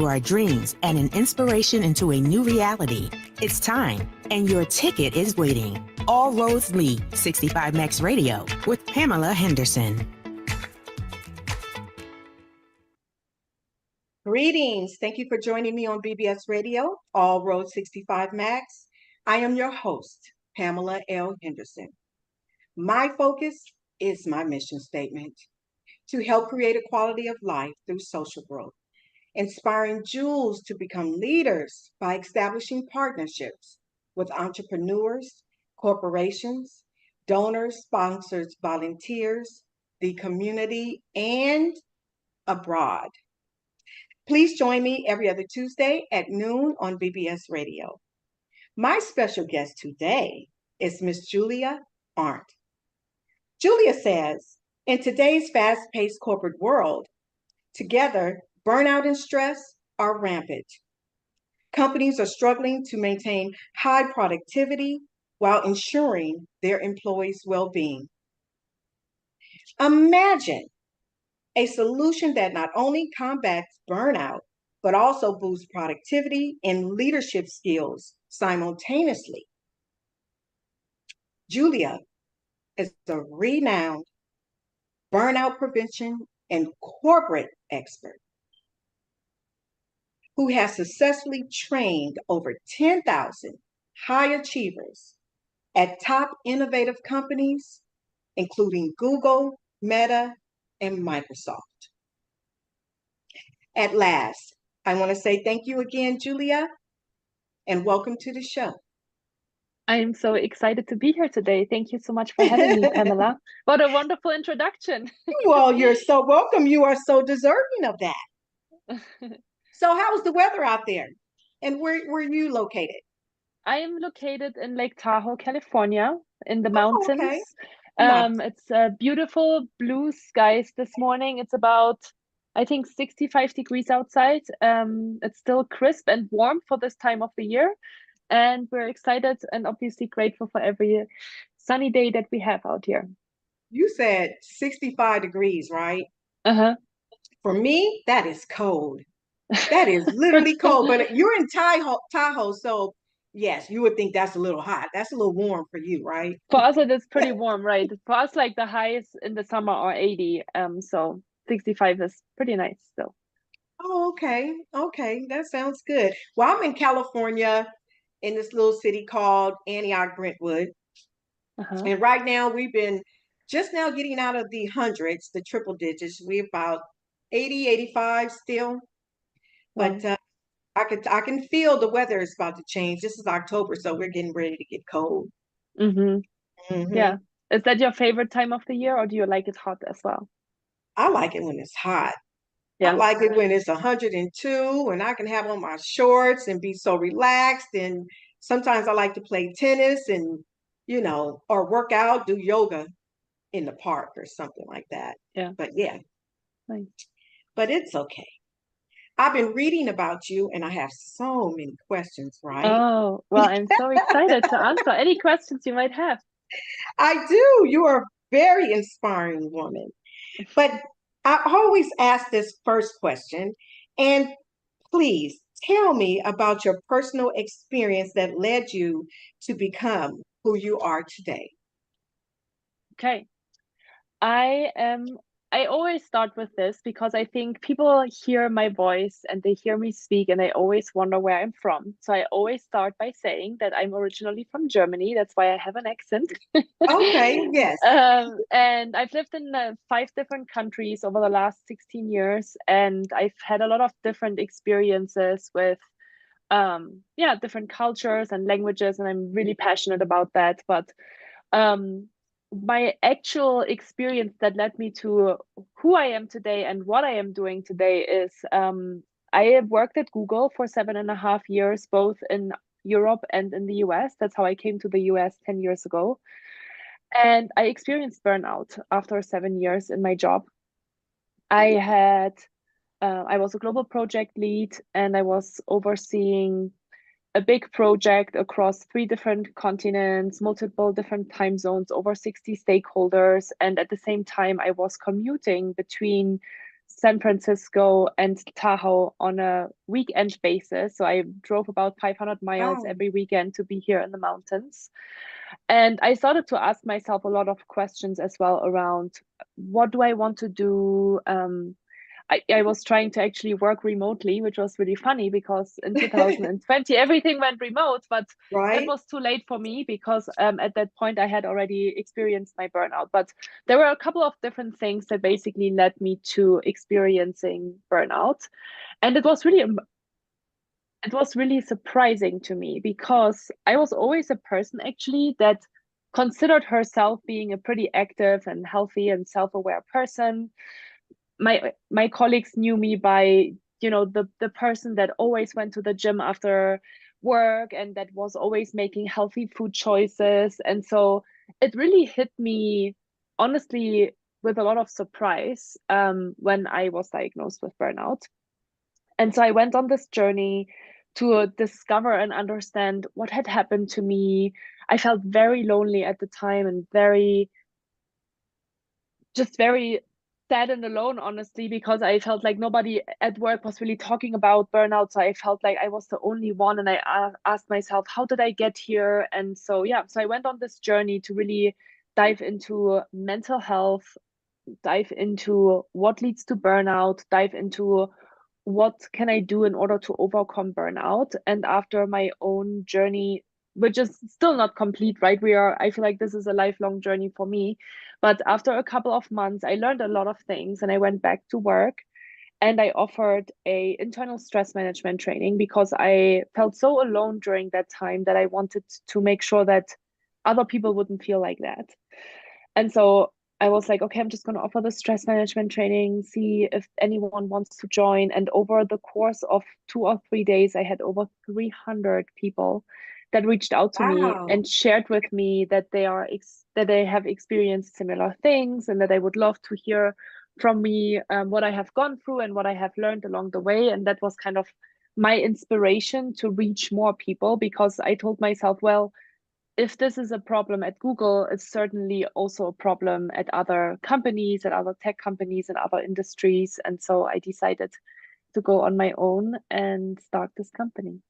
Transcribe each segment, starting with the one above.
our dreams and an inspiration into a new reality. It's time, and your ticket is waiting. All Roads Lead 65 Max Radio with Pamela Henderson. Greetings. Thank you for joining me on BBS Radio, All Road 65 Max. I am your host, Pamela L. Henderson. My focus is my mission statement to help create a quality of life through social growth, inspiring Jules to become leaders by establishing partnerships with entrepreneurs, corporations, donors, sponsors, volunteers, the community, and abroad. Please join me every other Tuesday at noon on BBS Radio. My special guest today is Miss Julia Arndt. Julia says, in today's fast-paced corporate world, together, burnout and stress are rampant. Companies are struggling to maintain high productivity while ensuring their employees' well-being. Imagine a solution that not only combats burnout, but also boosts productivity and leadership skills simultaneously. Julia is a renowned burnout prevention and corporate expert who has successfully trained over 10,000 high achievers at top innovative companies, including Google, Meta, and Microsoft. At last, I want to say thank you again, Julia, and welcome to the show. I am so excited to be here today. Thank you so much for having me, Pamela. What a wonderful introduction. Well, you're so welcome. You are so deserving of that. So how's the weather out there? And where are you located? I am located in Lake Tahoe, California, in the mountains. Okay. Nice. It's beautiful blue skies this morning. It's about, I think, 65 degrees outside. It's still crisp and warm for this time of the year. And we're excited and obviously grateful for every sunny day that we have out here. You said 65 degrees, right? Uh-huh. For me, that is cold. That is literally cold. But you're in Tahoe, so yes, you would think that's a little hot. That's a little warm for you, right? For us, it is pretty warm, right? For us, like the highs in the summer are 80. So 65 is pretty nice still. Oh, okay. Okay. That sounds good. Well, I'm in California in this little city called Antioch, Brentwood. And right now we've been just now getting out of the hundreds, the triple digits. We're about 80, 85 still. But I can feel the weather is about to change. This is October, so we're getting ready to get cold. Yeah. Is that your favorite time of the year, or do you like it hot as well? I like it when it's hot. Yeah. I like it when it's 102 and I can have on my shorts and be so relaxed. And sometimes I like to play tennis and, or work out, do yoga in the park or something like that. Yeah. But yeah. Nice. But it's okay. I've been reading about you and I have so many questions, right? Oh, well, I'm so excited to answer any questions you might have. I do. You are a very inspiring woman. But I always ask this first question, and please tell me about your personal experience that led you to become who you are today. Okay. I always start with this because I think people hear my voice and they hear me speak and they always wonder where I'm from. So I always start by saying that I'm originally from Germany. That's why I have an accent. Okay, yes. And I've lived in 5 different countries over the last 16 years, and I've had a lot of different experiences with different cultures and languages, and I'm really passionate about that. But my actual experience that led me to who I am today and what I am doing today is I have worked at Google for 7.5 years, both in Europe and in the US. That's how I came to the US 10 years ago. And I experienced burnout after 7 years in my job. I was a global project lead, and I was overseeing a big project across 3 different continents, multiple different time zones, over 60 stakeholders. And at the same time, I was commuting between San Francisco and Tahoe on a weekend basis. So I drove about 500 miles Wow. every weekend to be here in the mountains. And I started to ask myself a lot of questions as well around what do I want to do? I was trying to actually work remotely, which was really funny because in 2020 everything went remote, but that Right? was too late for me because at that point I had already experienced my burnout. But there were a couple of different things that basically led me to experiencing burnout. And it was really surprising to me because I was always a person actually that considered herself being a pretty active and healthy and self-aware person. My colleagues knew me by, the person that always went to the gym after work and that was always making healthy food choices. And so it really hit me honestly with a lot of surprise when I was diagnosed with burnout. And so I went on this journey to discover and understand what had happened to me. I felt very lonely at the time and very sad and alone, honestly, because I felt like nobody at work was really talking about burnout. So I felt like I was the only one. And I asked myself, how did I get here? And so, yeah, so I went on this journey to really dive into mental health, dive into what leads to burnout, dive into what can I do in order to overcome burnout. And after my own journey, which is still not complete, right? I feel like this is a lifelong journey for me. But after a couple of months, I learned a lot of things and I went back to work and I offered a internal stress management training because I felt so alone during that time that I wanted to make sure that other people wouldn't feel like that. And so I was like, okay, I'm just going to offer the stress management training, see if anyone wants to join. And over the course of 2 or 3 days, I had over 300 people that reached out to me Wow. and shared with me that that they have experienced similar things and that they would love to hear from me what I have gone through and what I have learned along the way. And that was kind of my inspiration to reach more people because I told myself, well, if this is a problem at Google, it's certainly also a problem at other companies, at other tech companies, and other industries. And so I decided to go on my own and start this company.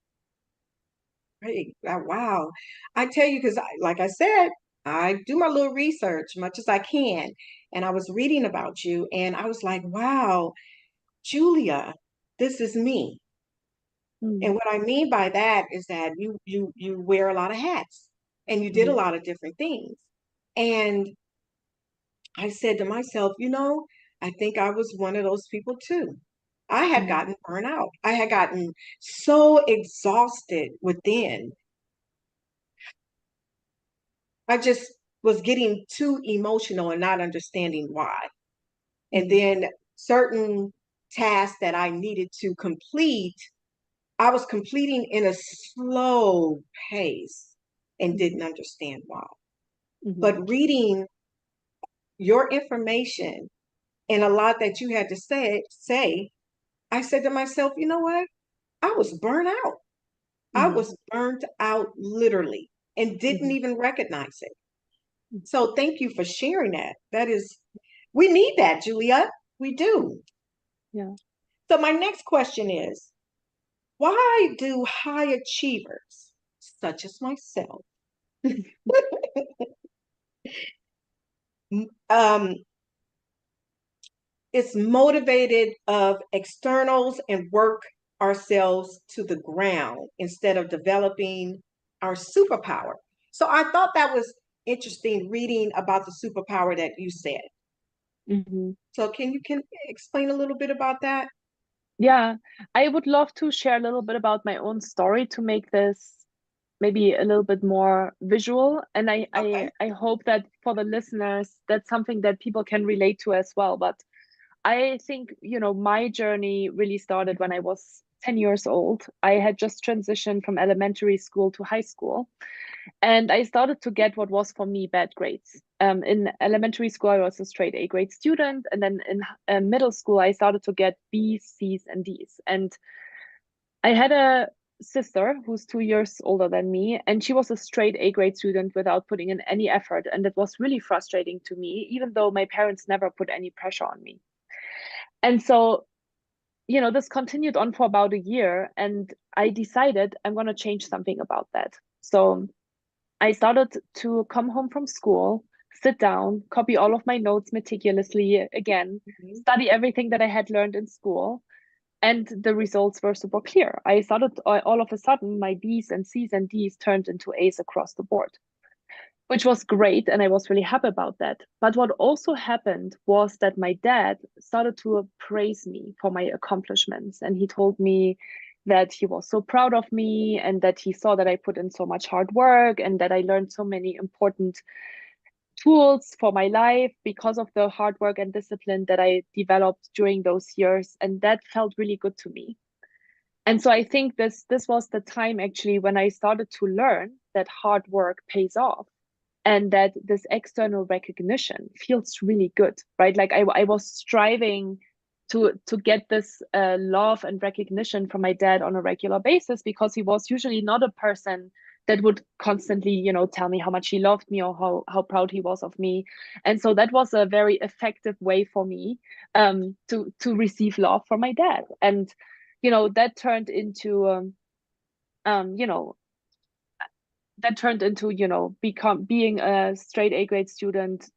Great. Wow. I tell you, because like I said, I do my little research much as I can. And I was reading about you and I was like, wow, Julia, this is me. Mm, And what I mean by that is that you wear a lot of hats and you did a mhm, lot of different things. And I said to myself, I think I was one of those people too. I had mm, gotten burnt out. I had gotten so exhausted within. I just was getting too emotional and not understanding why. And mhm, then certain tasks that I needed to complete, I was completing in a slow pace and mhm, didn't understand why. mhm, But reading your information and a lot that you had to say, I said to myself, you know what? I was burnt out. I mhm, was burnt out literally and didn't mhm, even recognize it. mhm. So thank you for sharing that. We need that, Julia. We do. Yeah. So my next question is, why do high achievers, such as myself, um, is motivated of externals and work ourselves to the ground instead of developing our superpower? So I thought that was interesting reading about the superpower that you said. Mhm. So can explain a little bit about that? Yeah, I would love to share a little bit about my own story to make this maybe a little bit more visual. And Okay. I hope that for the listeners, that's something that people can relate to as well. But I think, my journey really started when I was 10 years old. I had just transitioned from elementary school to high school. And I started to get what was for me bad grades. In elementary school, I was a straight A grade student. And then in middle school, I started to get B's, C's, and D's. And I had a sister who's 2 years older than me, and she was a straight A grade student without putting in any effort. And it was really frustrating to me, even though my parents never put any pressure on me. And so, this continued on for about a year, and I decided I'm going to change something about that. So I started to come home from school, sit down, copy all of my notes meticulously again, Mhm. study everything that I had learned in school. And the results were super clear. I started all of a sudden, my B's and C's and D's turned into A's across the board, which was great. And I was really happy about that. But what also happened was that my dad started to praise me for my accomplishments. And he told me that he was so proud of me and that he saw that I put in so much hard work and that I learned so many important tools for my life because of the hard work and discipline that I developed during those years. And that felt really good to me. And so I think this was the time actually when I started to learn that hard work pays off and that this external recognition feels really good, right? Like I was striving to get this love and recognition from my dad on a regular basis because he was usually not a person that would constantly, tell me how much he loved me or how proud he was of me. And so that was a very effective way for me to receive love from my dad. And that turned into um, you know become being a straight A grade student,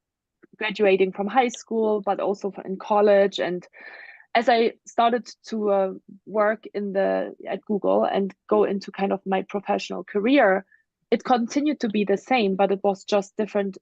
graduating from high school, but also in college. And as I started to work at Google and go into kind of my professional career, it continued to be the same, but it was just different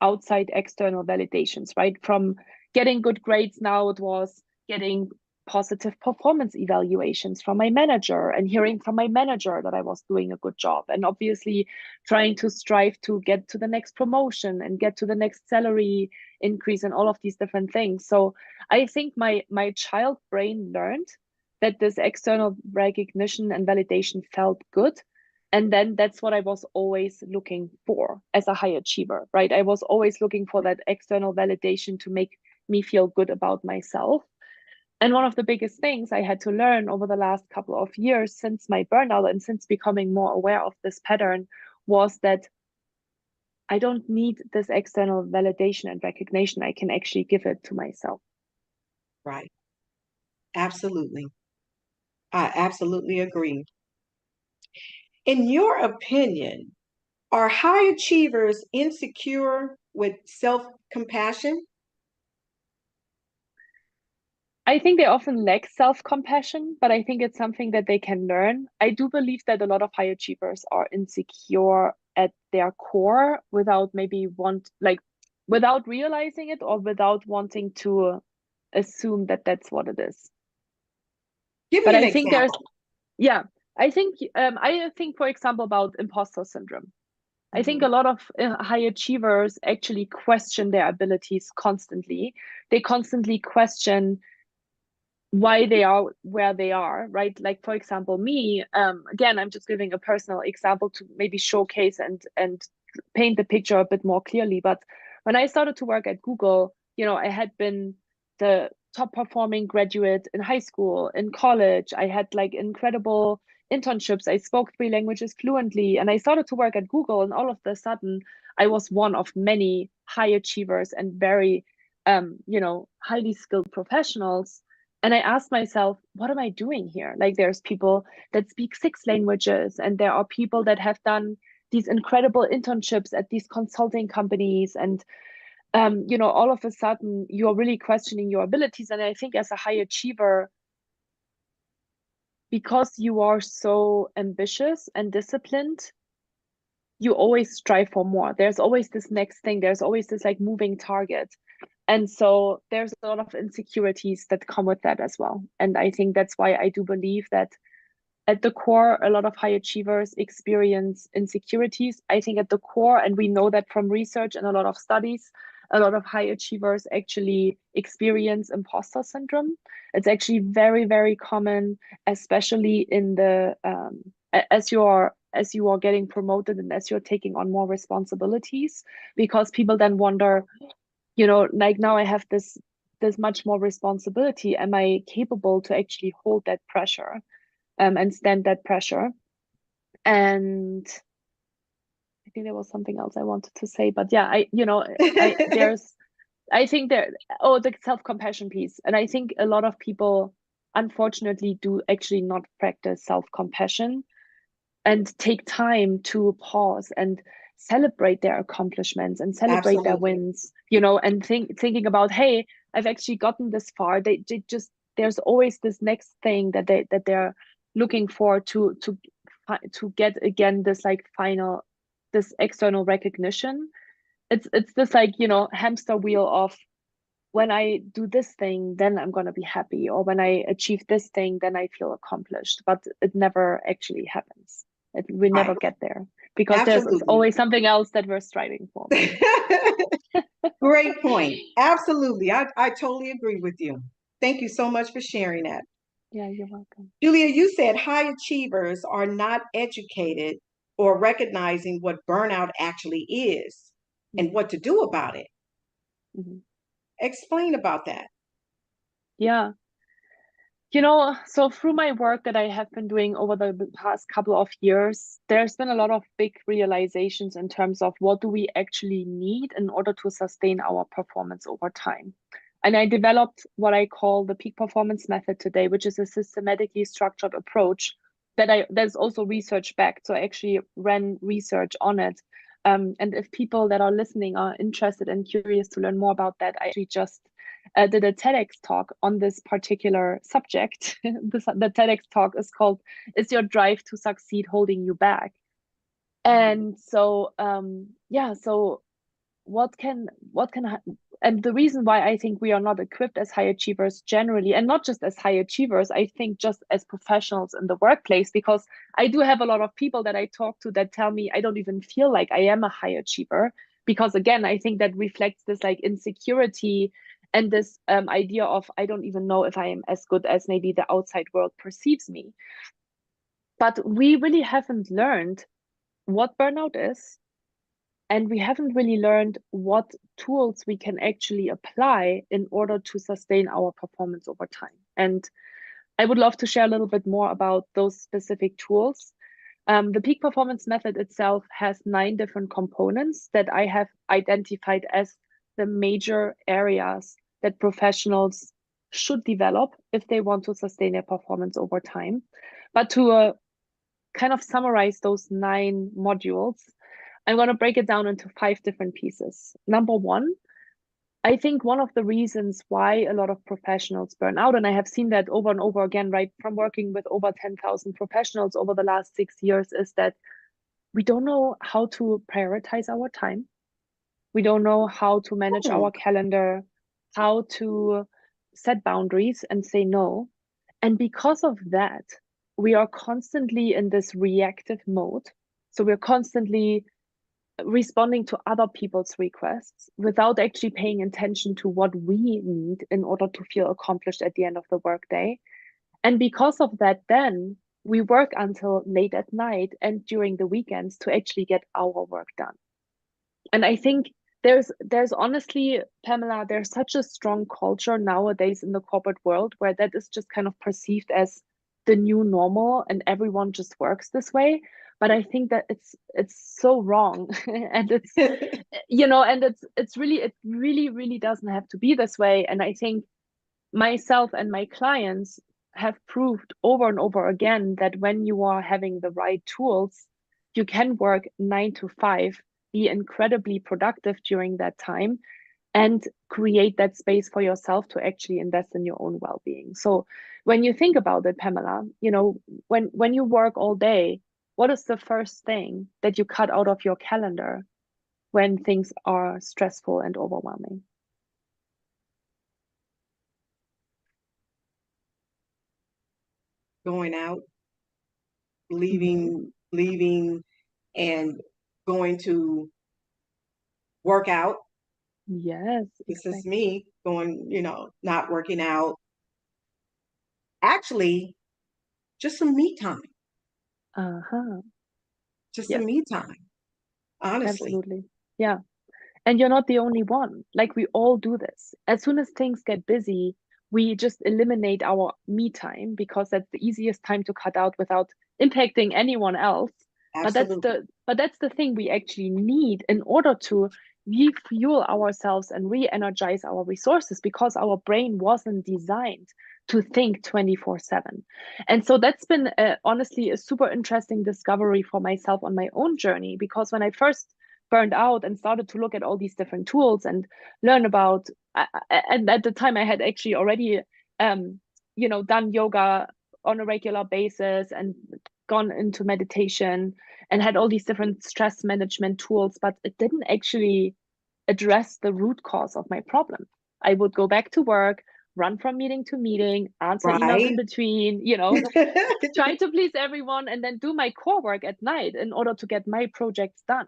outside external validations, right? From getting good grades, now it was getting positive performance evaluations from my manager and hearing from my manager that I was doing a good job, and obviously trying to strive to get to the next promotion and get to the next salary increase and all of these different things. So I think my child brain learned that this external recognition and validation felt good, and then that's what I was always looking for as a high achiever, right? I was always looking for that external validation to make me feel good about myself. And one of the biggest things I had to learn over the last couple of years since my burnout and since becoming more aware of this pattern was that I don't need this external validation and recognition. I can actually give it to myself. Right. Absolutely. I absolutely agree. In your opinion, are high achievers insecure with self-compassion? I think they often lack self-compassion, but I think it's something that they can learn. I do believe that a lot of high achievers are insecure at their core without realizing it or without wanting to assume that that's what it is. Give me But an I think there's, example. yeah, I think, for example, about imposter syndrome. I think Mhm. a lot of high achievers actually question their abilities constantly. They constantly question why they are where they are, right? Like, for example, me, again, I'm just giving a personal example to maybe showcase and paint the picture a bit more clearly. But when I started to work at Google, I had been the top performing graduate in high school, in college. I had like incredible internships. I spoke 3 languages fluently, and I started to work at Google, and all of a sudden, I was one of many high achievers and very, highly skilled professionals. And I asked myself, what am I doing here? Like, there's people that speak 6 languages, and there are people that have done these incredible internships at these consulting companies. And, all of a sudden, you're really questioning your abilities. And I think as a high achiever, because you are so ambitious and disciplined, you always strive for more. There's always this next thing, there's always this like moving target. And so there's a lot of insecurities that come with that as well. And I think that's why I do believe that at the core, a lot of high achievers experience insecurities. I think at the core, and we know that from research and a lot of studies, a lot of high achievers actually experience imposter syndrome. It's actually very, very common, especially in the as you are getting promoted and as you're taking on more responsibilities, because people then wonder, like, now I have this much more responsibility. Am I capable to actually hold that pressure? And stand that pressure. And I think there was something else I wanted to say, but yeah, I, there's I think the self-compassion piece. And I think a lot of people unfortunately do actually not practice self-compassion and take time to pause and celebrate their accomplishments and celebrate their Absolutely. wins, and thinking about, hey, I've actually gotten this far. They just, there's always this next thing that they're looking for to get again this like final, this external recognition. It's this like, hamster wheel of, when I do this thing, then I'm going to be happy. Or when I achieve this thing, then I feel accomplished. But it never actually happens. We Right. never get there because there's Absolutely. always something else that we're striving for. Great point. Absolutely. I totally agree with you. Thank you so much for sharing that. Yeah, you're welcome. Julia, you said high achievers are not educated or recognizing what burnout actually is and what to do about it. Mm-hmm. Explain about that. Yeah. So through my work that I have been doing over the past couple of years, there's been a lot of big realizations in terms of what do we actually need in order to sustain our performance over time. And I developed what I call the peak performance method today, which is a systematically structured approach that's also research backed. So I actually ran research on it. And if people that are listening are interested and curious to learn more about that, I actually just did a TEDx talk on this particular subject. The TEDx talk is called "Is Your Drive to Succeed Holding You Back?" And so, so and the reason why I think we are not equipped as high achievers generally, and not just as high achievers, I think just as professionals in the workplace, because I do have a lot of people that I talk to that tell me I don't even feel like I am a high achiever, because again, I think that reflects this like insecurity and this idea of, I don't even know if I am as good as maybe the outside world perceives me. But we really haven't learned what burnout is, and we haven't really learned what tools we can actually apply in order to sustain our performance over time. And I would love to share a little bit more about those specific tools. The peak performance method itself has 9 different components that I have identified as the major areas that professionals should develop if they want to sustain their performance over time. But to kind of summarize those 9 modules, I'm going to break it down into 5 different pieces. Number 1, I think one of the reasons why a lot of professionals burn out, and I have seen that over and over again, right, from working with over 10,000 professionals over the last 6 years, is that we don't know how to prioritize our time. We don't know how to manage our calendar, how to set boundaries and say no. And because of that, we are constantly in this reactive mode. So we're constantly responding to other people's requests without actually paying attention to what we need in order to feel accomplished at the end of the workday. And because of that, then we work until late at night and during the weekends to actually get our work done. And I think there's honestly, Pamela, there's such a strong culture nowadays in the corporate world where that is just kind of perceived as the new normal and everyone just works this way. But I think that it's so wrong. And it's and it really doesn't have to be this way. And I think myself and my clients have proved over and over again that when you are having the right tools, you can work 9 to 5, be incredibly productive during that time, and create that space for yourself to actually invest in your own well-being. So when you think about it, Pamela, when you work all day, what is the first thing that you cut out of your calendar when things are stressful and overwhelming? Going out, Mm-hmm. leaving and going to work out. Yes, This is exactly. me going, not working out. Actually, just some me time. Uh-huh. Just some Yes, me time, honestly. absolutely. Yeah. And you're not the only one. Like, we all do this. As soon as things get busy, we just eliminate our me time because that's the easiest time to cut out without impacting anyone else. But Absolutely. that's the thing we actually need in order to refuel ourselves and re-energize our resources, because our brain wasn't designed to think 24/7. And so that's been honestly a super interesting discovery for myself on my own journey, because when I first burned out and started to look at all these different tools and learn about, and at the time I had actually already done yoga on a regular basis and gone into meditation and had all these different stress management tools, but it didn't actually address the root cause of my problem. I would go back to work, run from meeting to meeting, answer emails in Right. between, try to please everyone, and then do my core work at night in order to get my projects done.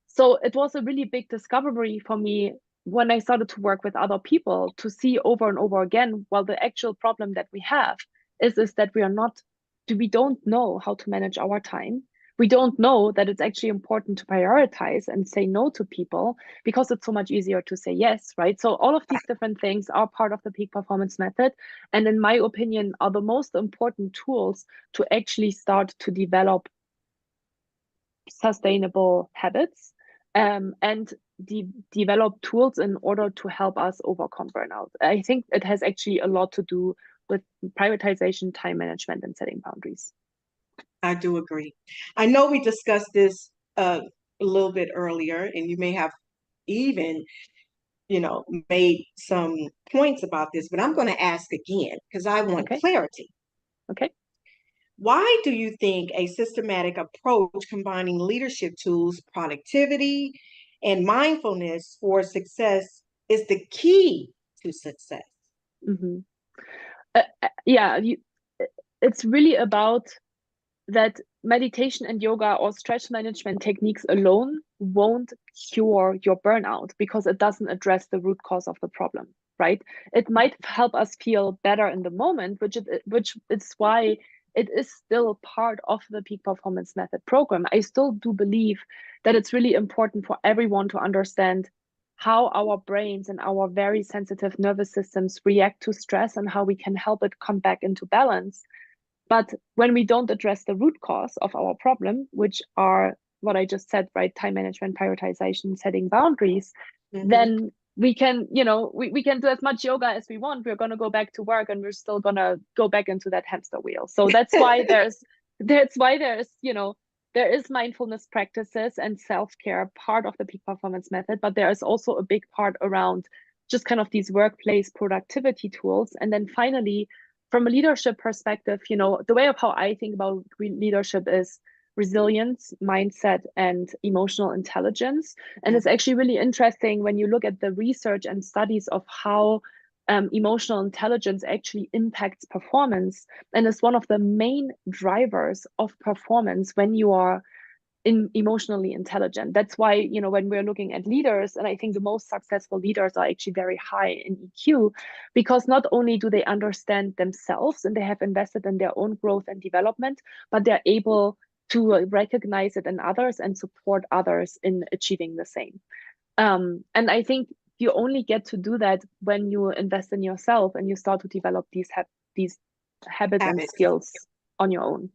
So it was a really big discovery for me when I started to work with other people, to see over and over again, well, the actual problem that we have is that we don't know how to manage our time. We don't know that it's actually important to prioritize and say no to people, because it's so much easier to say yes, right? So all of these different things are part of the peak performance method, and in my opinion are the most important tools to actually start to develop sustainable habits, and develop tools in order to help us overcome burnout. I think it has actually a lot to do with prioritization, time management, and setting boundaries. I do agree. I know we discussed this a little bit earlier, and you may have even, made some points about this, but I'm going to ask again because I want Okay. clarity. Okay. Why do you think a systematic approach combining leadership tools, productivity, and mindfulness for success is the key to success? Mm-hmm. Yeah, it's really about that meditation and yoga or stress management techniques alone won't cure your burnout, because it doesn't address the root cause of the problem, right? It might help us feel better in the moment, which is why it is still part of the peak performance method program. I still do believe that it's really important for everyone to understand how our brains and our very sensitive nervous systems react to stress and how we can help it come back into balance. But when we don't address the root cause of our problem, which are what I just said, right? Time management, prioritization, setting boundaries, then we can, we can do as much yoga as we want. We're going to go back to work and we're still going to go back into that hamster wheel. So that's why there is mindfulness practices and self-care part of the peak performance method, but there is also a big part around just kind of these workplace productivity tools. And then finally, from a leadership perspective, the way of how I think about leadership is resilience, mindset, and emotional intelligence. And it's actually really interesting when you look at the research and studies of how emotional intelligence actually impacts performance, and is one of the main drivers of performance when you are emotionally intelligent. That's why, when we're looking at leaders, and I think the most successful leaders are actually very high in EQ, because not only do they understand themselves and they have invested in their own growth and development, but they're able to recognize it in others and support others in achieving the same. And I think you only get to do that when you invest in yourself and you start to develop these habits and skills on your own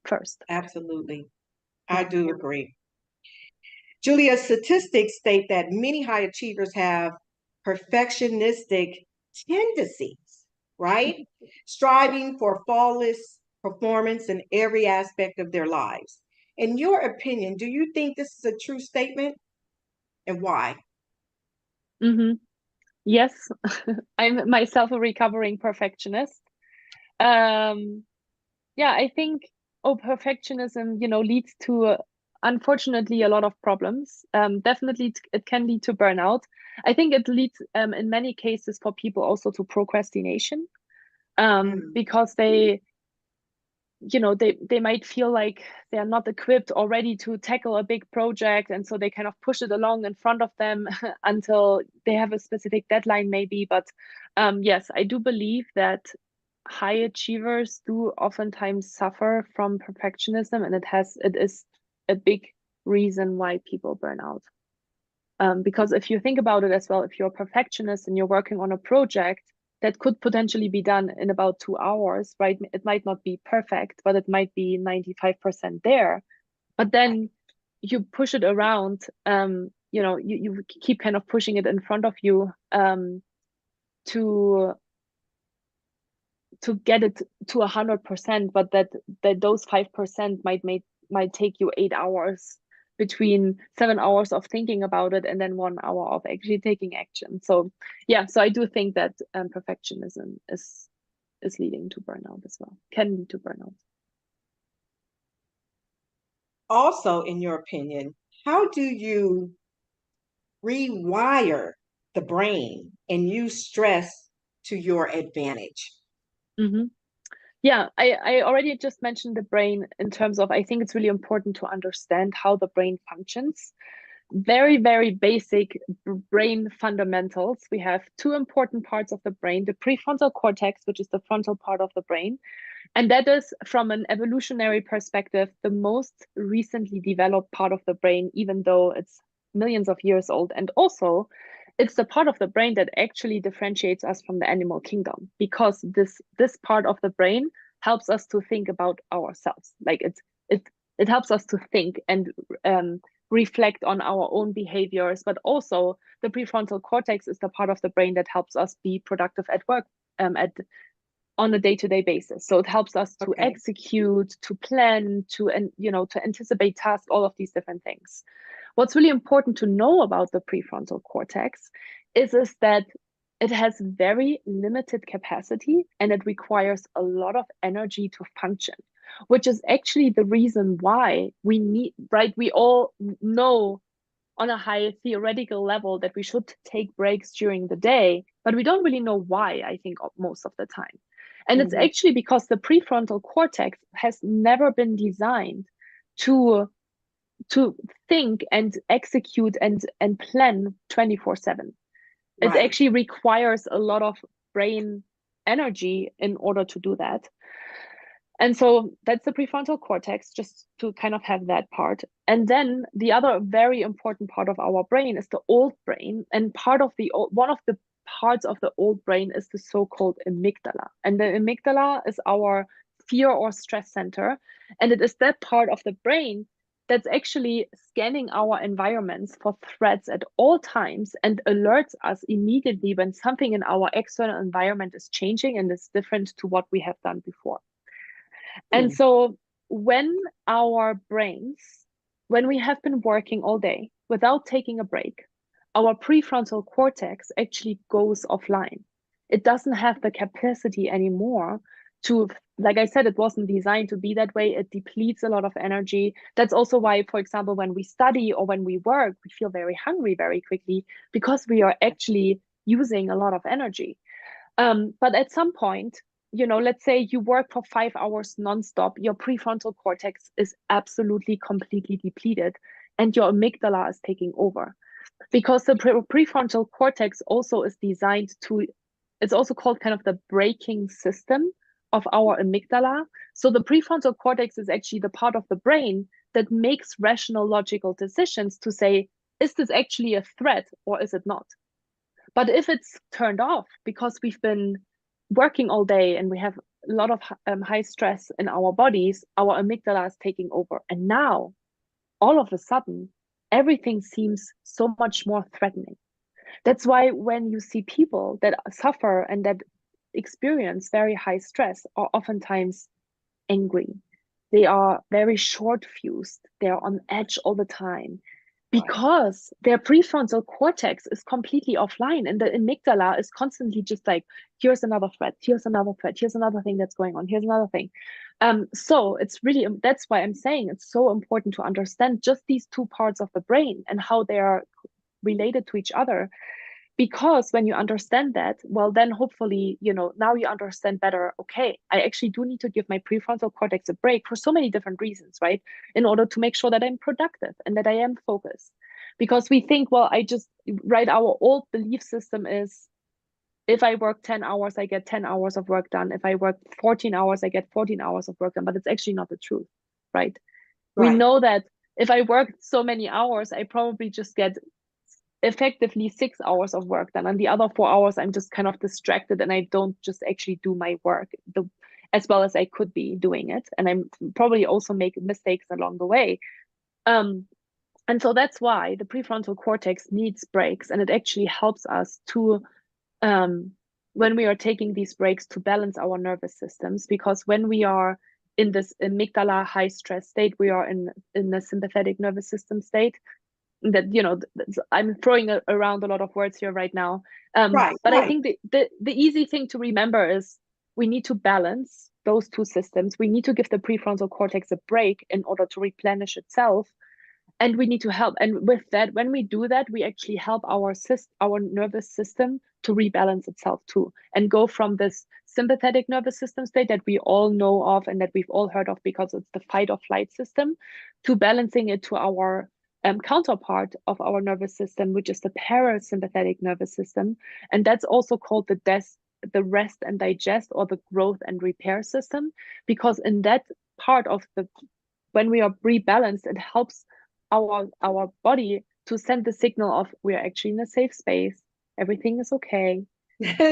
first. Absolutely. I do agree. Julia, statistics state that many high achievers have perfectionistic tendencies, right? Striving for flawless performance in every aspect of their lives. In your opinion, do you think this is a true statement, and why? Mm-hmm. Yes, I'm myself a recovering perfectionist. Yeah, I think perfectionism, leads to unfortunately a lot of problems. Definitely, it can lead to burnout. I think it leads, in many cases, for people also to procrastination, because they might feel like they are not equipped or ready to tackle a big project, and so they kind of push it along in front of them until they have a specific deadline, maybe. But yes, I do believe that high achievers do oftentimes suffer from perfectionism, and it is a big reason why people burn out. Because if you think about it as well, if you're a perfectionist and you're working on a project that could potentially be done in about 2 hours, right? It might not be perfect, but it might be 95% there. But then you push it around, you keep kind of pushing it in front of you, to get it to 100%, but that those 5% might take you 8 hours, between 7 hours of thinking about it and then 1 hour of actually taking action. So yeah, so I do think that perfectionism is leading to burnout as well, can lead to burnout. Also, in your opinion, how do you rewire the brain and use stress to your advantage? Mm-hmm. Yeah, I already just mentioned the brain in terms of, I think it's really important to understand how the brain functions. Very, very basic brain fundamentals. We have two important parts of the brain: the prefrontal cortex, which is the frontal part of the brain. And that is, from an evolutionary perspective, the most recently developed part of the brain, even though it's millions of years old. And also, it's the part of the brain that actually differentiates us from the animal kingdom, because this part of the brain helps us to think about ourselves. Like it helps us to think and reflect on our own behaviors. But also, the prefrontal cortex is the part of the brain that helps us be productive at work, on a day-to-day basis. So it helps us to execute, to plan, to anticipate tasks, all of these different things. What's really important to know about the prefrontal cortex is that it has very limited capacity and it requires a lot of energy to function, which is actually the reason why we all know on a high theoretical level that we should take breaks during the day, but we don't really know why, I think, most of the time. And it's actually because the prefrontal cortex has never been designed to think and execute and plan 24/7. It actually requires a lot of brain energy in order to do that. And so that's the prefrontal cortex, just to kind of have that part. And then the other very important part of our brain is the old brain. And one of the parts of the old brain is the so-called amygdala. And the amygdala is our fear or stress center. And it is that part of the brain that's actually scanning our environments for threats at all times and alerts us immediately when something in our external environment is changing and is different to what we have done before. And so when we have been working all day without taking a break, our prefrontal cortex actually goes offline. It doesn't have the capacity anymore to, like I said, it wasn't designed to be that way. It depletes a lot of energy. That's also why, for example, when we study or when we work, we feel very hungry very quickly, because we are actually using a lot of energy. But at some point, let's say you work for 5 hours nonstop, your prefrontal cortex is absolutely completely depleted and your amygdala is taking over. Because the prefrontal cortex also is designed it's also called kind of the braking system of our amygdala. So the prefrontal cortex is actually the part of the brain that makes rational, logical decisions to say, is this actually a threat or is it not? But if it's turned off because we've been working all day and we have a lot of high stress in our bodies, our amygdala is taking over. And now, all of a sudden, everything seems so much more threatening. That's why when you see people that suffer and that experience very high stress are oftentimes angry. They are very short-fused. They're on edge all the time because their prefrontal cortex is completely offline and the amygdala is constantly just like, here's another threat, here's another threat, here's another thing that's going on, here's another thing. So it's really, that's why I'm saying it's so important to understand just these two parts of the brain and how they are related to each other. Because when you understand that, well, then hopefully, now you understand better, okay, I actually do need to give my prefrontal cortex a break for so many different reasons, right? In order to make sure that I'm productive and that I am focused. Because we think, well, our old belief system is, if I work 10 hours, I get 10 hours of work done. If I work 14 hours, I get 14 hours of work done, but it's actually not the truth, right? We know that if I work so many hours, I probably just get effectively 6 hours of work done, and the other 4 hours I'm just kind of distracted and I don't just actually do my work as well as I could be doing it, and I'm probably also make mistakes along the way. And so that's why the prefrontal cortex needs breaks, and it actually helps us to, when we are taking these breaks, to balance our nervous systems. Because when we are in this amygdala high stress state, we are in the sympathetic nervous system state. That, you know, I'm throwing around a lot of words here right now. Right, But I right. think the easy thing to remember is we need to balance those two systems. We need to give the prefrontal cortex a break in order to replenish itself, and we need to help. And with that, when we do that, we actually help our nervous system to rebalance itself too, and go from this sympathetic nervous system state that we all know of and that we've all heard of because it's the fight or flight system, to balancing it to our counterpart of our nervous system, which is the parasympathetic nervous system. And that's also called the rest and digest, or the growth and repair system, because in that part of the, when we are rebalanced, it helps our body to send the signal of we're actually in a safe space, everything is okay,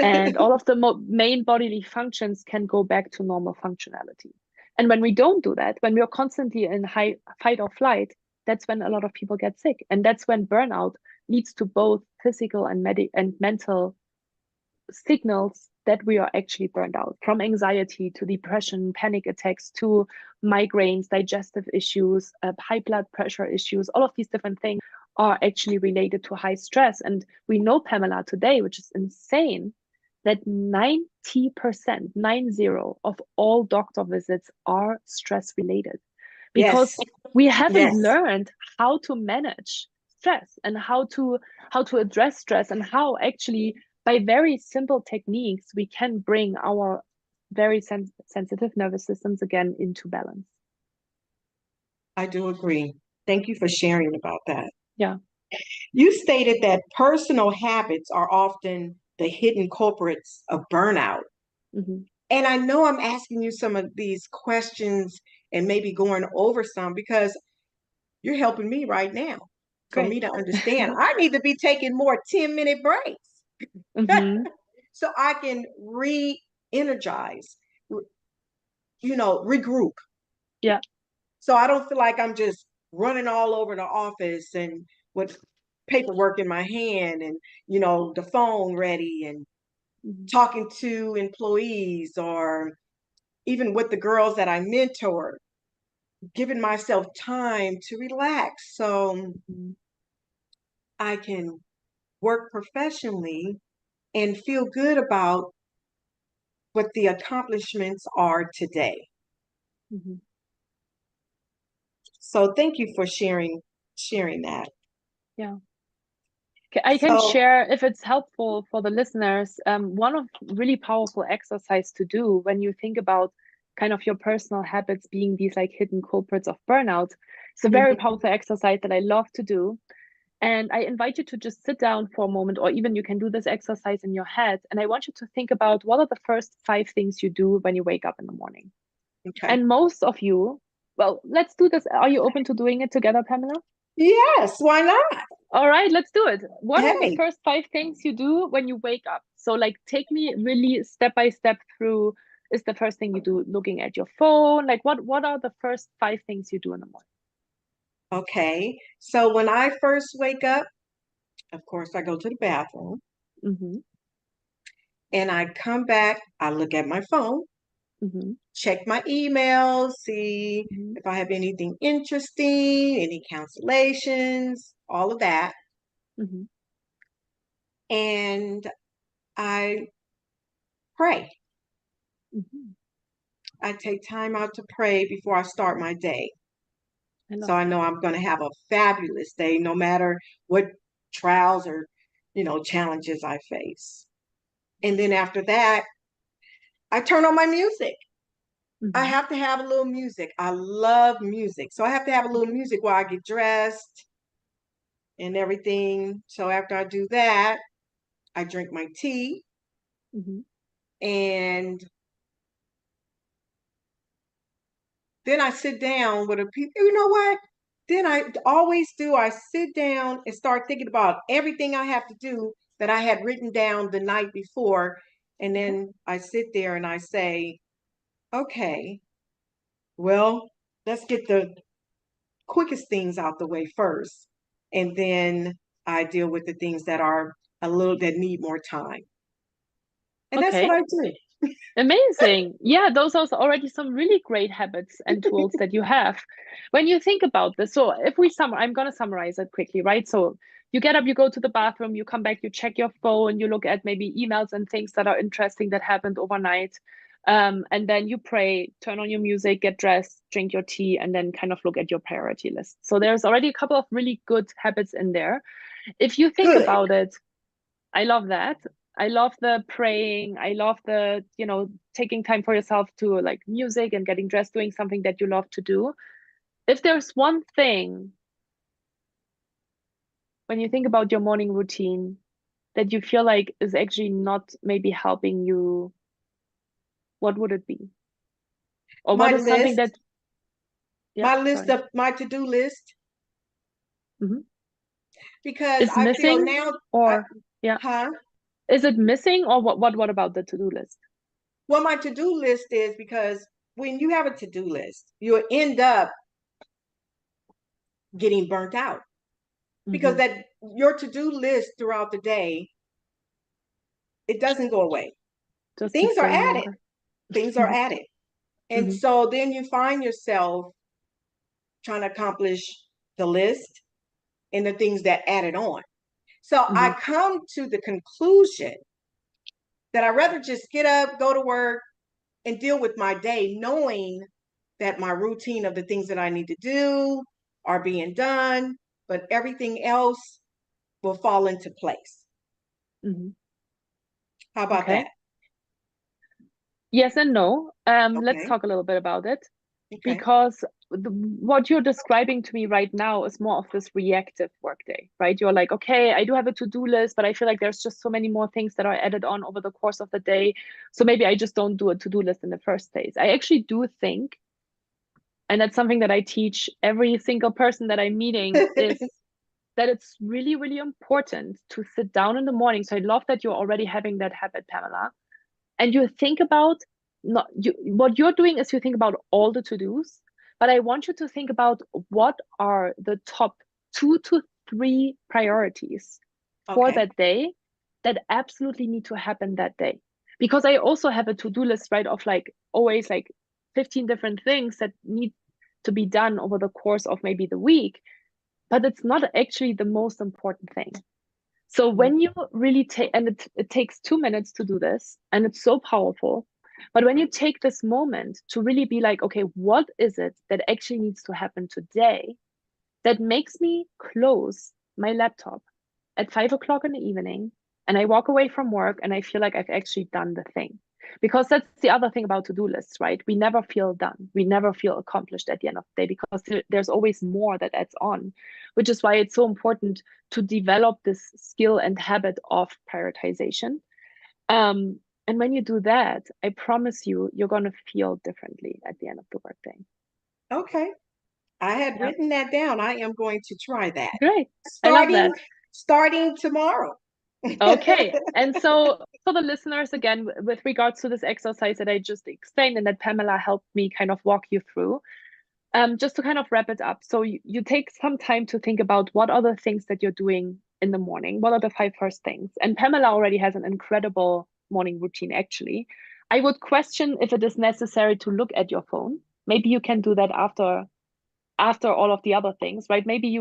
and all of the main bodily functions can go back to normal functionality. And when we don't do that, when we are constantly in high fight or flight, that's when a lot of people get sick, and that's when burnout leads to both physical and mental signals that we are actually burned out, from anxiety to depression, panic attacks to migraines, digestive issues, high blood pressure issues. All of these different things are actually related to high stress. And we know, Pamela, today, which is insane, that 90%, 90, of all doctor visits are stress related, Yes, because we haven't yes. learned how to manage stress, and how to address stress, and how actually by very simple techniques we can bring our very sensitive nervous systems again into balance. I do agree. Thank you for sharing about that. Yeah. You stated that personal habits are often the hidden culprits of burnout. Hmm. And I know I'm asking you some of these questions and maybe going over some because you're helping me right now for me Great. to understand. I need to be taking more 10-minute breaks Hmm. so I can re-energize, regroup. Yeah. So I don't feel like I'm just running all over the office and with paperwork in my hand and, the phone ready and Hmm. talking to employees or even with the girls that I mentor, giving myself time to relax so Hmm. I can work professionally and feel good about what the accomplishments are today. Hmm. So thank you for sharing that. Yeah. I can So, share, if it's helpful for the listeners, one of really powerful exercise to do when you think about kind of your personal habits being these like hidden culprits of burnout. It's a very mhm, powerful exercise that I love to do. And I invite you to just sit down for a moment, or even you can do this exercise in your head. And I want you to think about, what are the first 5 things you do when you wake up in the morning? okay. And most of you, well, let's do this. Are you open to doing it together, Pamela? Yes, why not? All right, let's do it. What are the Hey, first 5 things you do when you wake up? So, like, take me really step by step through. Is the first thing you do looking at your phone? Like, what are the first 5 things you do in the morning? okay. So when I first wake up, of course, I go to the bathroom Mm-hmm. and I come back, I look at my phone, Mm-hmm. check my emails, see Mm-hmm. if I have anything interesting, any cancellations, all of that. Mm-hmm. And I pray. Mm-hmm. I take time out to pray before I start my day. I So love I that. know I'm going to have a fabulous day, no matter what trials or, challenges I face. And then after that, I turn on my music. I Mm-hmm. have to have a little music. I love music. So I have to have a little music while I get dressed and everything. So after I do that, I drink my tea Mm-hmm. and then I sit down with a people. You know what? Then I always do. I sit down and start thinking about everything I have to do that I had written down the night before. And Okay. then I sit there and I say, okay, well, let's get the quickest things out the way first. And then I deal with the things that are a little that need more time. And that's what Okay. I do. Amazing. Yeah, those are already some really great habits and tools that you have. When you think about this, so if we I'm going to summarize it quickly, right? So you get up, you go to the bathroom, you come back, you check your phone, you look at maybe emails and things that are interesting that happened overnight. And then you pray, turn on your music, get dressed, drink your tea, and then kind of look at your priority list. So there's already a couple of really good habits in there. If you think Good. about it, I love that. I love the praying. I love the, taking time for yourself to like music and getting dressed, doing something that you love to do. If there's one thing when you think about your morning routine that you feel like is actually not maybe helping you, what would it be? Or My what is something list, that, yeah, sorry, of my to-do list, hmm because is I feel missing now, or, yeah, huh? is it missing or what about the to-do list? Well, my to-do list is because when you have a to-do list, you'll end up getting burnt out because Hmm. that your to-do list throughout the day, it doesn't go away. Just keeps Things are getting added. longer. Things are added. And Hmm. so then you find yourself trying to accomplish the list and the things that added on. So Hmm. I come to the conclusion that I'd rather just get up, go to work, and deal with my day, knowing that my routine of the things that I need to do are being done, but everything else will fall into place. Hmm. How about Okay. that? Yes and no. Let's Okay. talk a little bit about it Okay. because what you're describing to me right now is more of this reactive workday, right? You're like, okay, I do have a to-do list, but I feel like there's just so many more things that are added on over the course of the day. So maybe I just don't do a to-do list in the first place. I actually do think, and that's something that I teach every single person that I'm meeting, is that it's really, really important to sit down in the morning. So I love that you're already having that habit, Pamela, and you think about not you what you're doing is you think about all the to-dos, but I want you to think about what are the top 2 to 3 priorities for Okay. that day that absolutely need to happen that day. Because I also have a to-do list, right, of like always like 15 different things that need to be done over the course of maybe the week, but it's not actually the most important thing. So when you really take, and it takes 2 minutes to do this, and it's so powerful. But when you take this moment to really be like, okay, what is it that actually needs to happen today that makes me close my laptop at 5 o'clock in the evening and I walk away from work and I feel like I've actually done the thing. Because that's the other thing about to-do lists, right? We never feel done. We never feel accomplished at the end of the day because there's always more that adds on, which is why it's so important to develop this skill and habit of prioritization. And when you do that, I promise you, you're going to feel differently at the end of the workday. Okay. I had Yeah, written that down. I am going to try that. great. I love Starting that. starting tomorrow. Okay. And so for the listeners, again, with regards to this exercise that I just explained and that Pamela helped me kind of walk you through, just to kind of wrap it up. So you take some time to think about what are the things that you're doing in the morning? What are the 5 first things? And Pamela already has an incredible morning routine, actually. I would question if it is necessary to look at your phone. Maybe you can do that after all of the other things, right? Maybe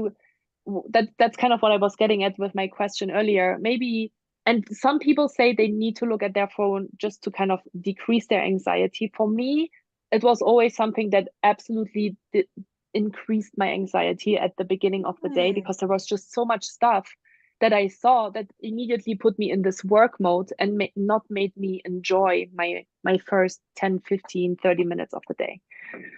that's kind of what I was getting at with my question earlier. Maybe, and some people say they need to look at their phone just to kind of decrease their anxiety. For me, it was always something that absolutely increased my anxiety at the beginning of the day Hmm. because there was just so much stuff that I saw that immediately put me in this work mode and not made me enjoy my first 10, 15, 30 minutes of the day.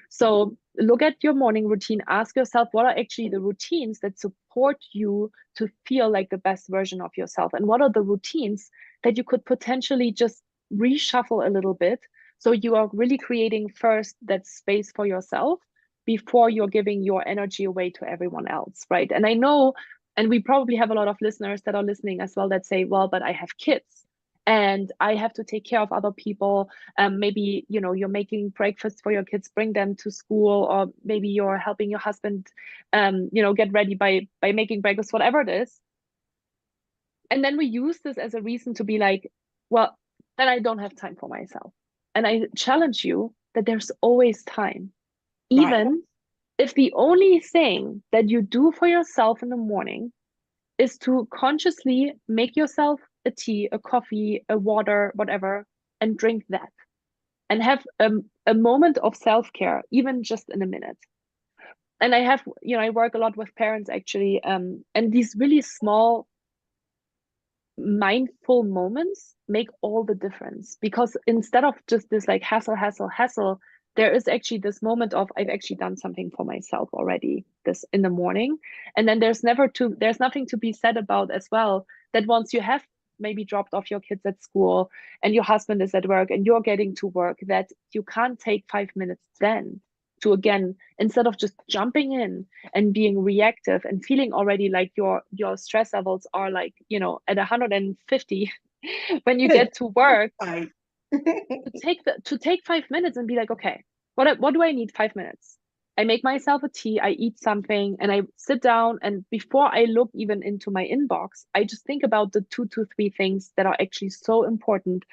So look at your morning routine, ask yourself what are actually the routines that support you to feel like the best version of yourself? And what are the routines that you could potentially just reshuffle a little bit? So you are really creating first that space for yourself before you're giving your energy away to everyone else, right? And I know, and we probably have a lot of listeners that are listening as well that say, well, but I have kids and I have to take care of other people. Maybe, you're making breakfast for your kids, bring them to school, or maybe you're helping your husband, get ready by making breakfast, whatever it is. And then we use this as a reason to be like, well, then I don't have time for myself. And I challenge you that there's always time, Right. even if the only thing that you do for yourself in the morning is to consciously make yourself a tea, a coffee, a water, whatever, and drink that and have a moment of self-care, even just in a minute. And I work a lot with parents actually, and these really small mindful moments make all the difference, because instead of just this like hassle, there is actually this moment of I've actually done something for myself already this in the morning. And then there's nothing to be said about as well that once you have maybe dropped off your kids at school and your husband is at work and you're getting to work, that you can't take 5 minutes then to, again, instead of just jumping in and being reactive and feeling already like your stress levels are like, at 150 when you get to work, Right. to take 5 minutes and be like, okay, what do I need 5 minutes? I make myself a tea, I eat something, and I sit down, and before I look even into my inbox, I just think about the 2 to 3 things that are actually so important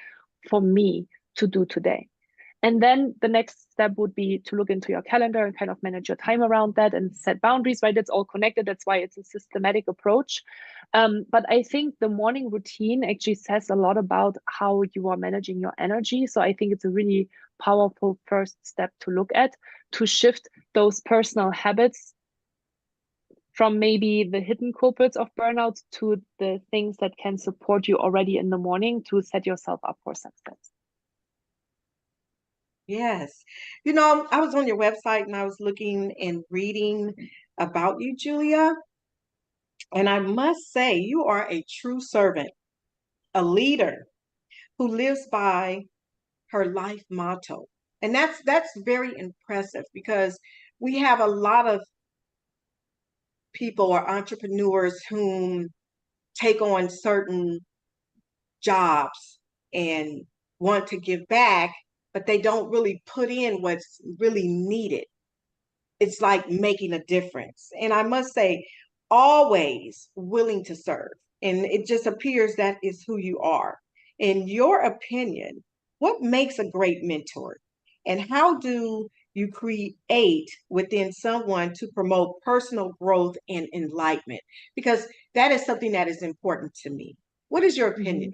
for me to do today. And then the next step would be to look into your calendar and kind of manage your time around that and set boundaries, right? It's all connected. That's why it's a systematic approach. But I think the morning routine actually says a lot about how you are managing your energy. So I think it's a really powerful first step to look at, to shift those personal habits from maybe the hidden culprits of burnout to the things that can support you already in the morning to set yourself up for success. Yes. I was on your website and I was looking and reading about you, Julia. And I must say, you are a true servant, a leader who lives by her life motto. And that's very impressive, because we have a lot of people or entrepreneurs whom take on certain jobs and want to give back, but they don't really put in what's really needed. It's like making a difference. And I must say, always willing to serve. And it just appears that is who you are. In your opinion, what makes a great mentor? And how do you create within someone to promote personal growth and enlightenment? Because that is something that is important to me. What is your opinion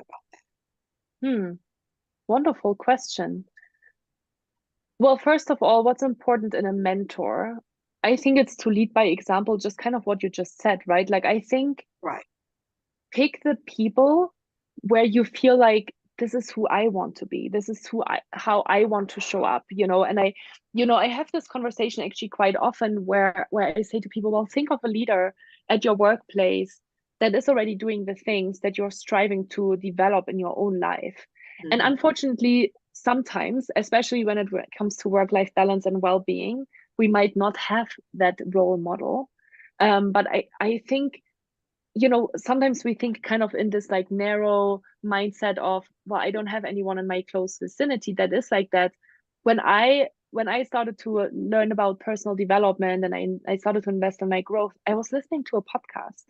Mhm. about Wonderful question. Well, first of all, what's important in a mentor? I think it's to lead by example, just kind of what you just said, right? Like, I think that? Right. pick the people where you feel like this is who I want to be. This is how I want to show up, and I have this conversation actually quite often where I say to people, well, think of a leader at your workplace that is already doing the things that you're striving to develop in your own life. And Mhm. unfortunately, sometimes, especially when it comes to work-life balance and well-being, we might not have that role model. But I think, sometimes we think kind of in this like narrow mindset of, well, I don't have anyone in my close vicinity that is like that. When I started to learn about personal development and I started to invest in my growth, I was listening to a podcast.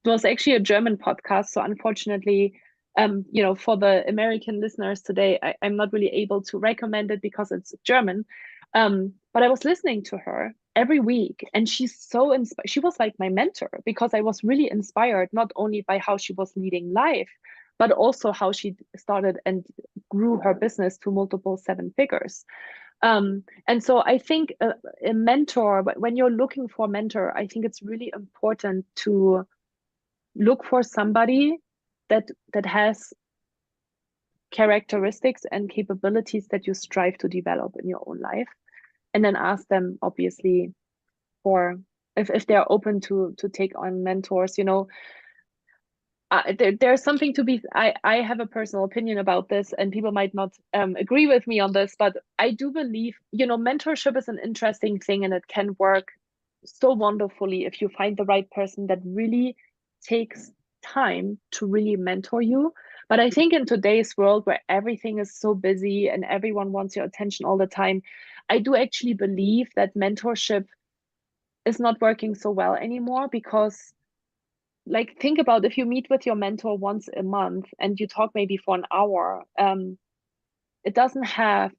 It was actually a German podcast. So unfortunately, for the American listeners today, I'm not really able to recommend it because it's German. But I was listening to her every week, and she's so inspired. She was like my mentor because I was really inspired not only by how she was leading life, but also how she started and grew her business to multiple 7 figures. And so I think a mentor, when you're looking for a mentor, I think it's really important to look for somebody that has characteristics and capabilities that you strive to develop in your own life, and then ask them, obviously, for if they're open to take on mentors. There's something to be, I have a personal opinion about this, and people might not agree with me on this, but I do believe, mentorship is an interesting thing, and it can work so wonderfully if you find the right person that really takes time to really mentor you. But I think in today's world where everything is so busy and everyone wants your attention all the time, I do actually believe that mentorship is not working so well anymore, because like, think about if you meet with your mentor once a month and you talk maybe for an hour, it doesn't have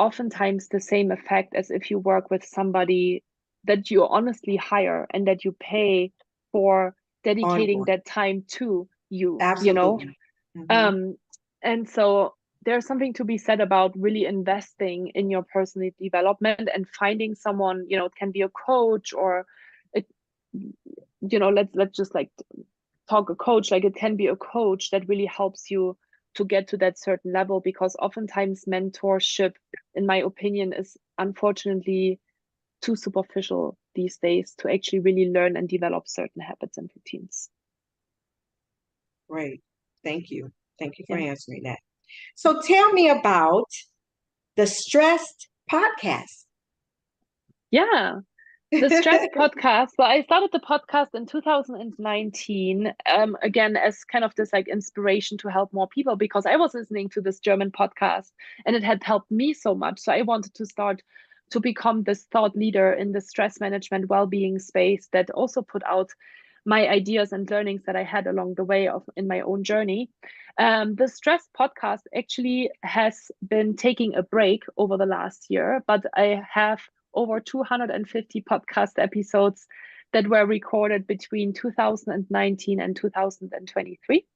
oftentimes the same effect as if you work with somebody that you honestly hire and that you pay for dedicating Onboard. that time to you, you know? Absolutely. Mhm. Um, and so there's something to be said about really investing in your personal development and finding someone, you know, it can be a coach or it, you know, let's just like talk a coach, like it can be a coach that really helps you to get to that certain level, because oftentimes mentorship, in my opinion, is unfortunately too superficial these days to actually really learn and develop certain habits and routines. Great. Thank you. Thank you for Yeah. answering that. So tell me about the Stressed podcast. Yeah. The Stress podcast. Well, I started the podcast in 2019, again, as kind of this like inspiration to help more people, because I was listening to this German podcast and it had helped me so much. So I wanted to start to become this thought leader in the stress management well-being space that also put out my ideas and learnings that I had along the way of in my own journey. The Stress podcast actually has been taking a break over the last year, but I have over 250 podcast episodes that were recorded between 2019 and 2023.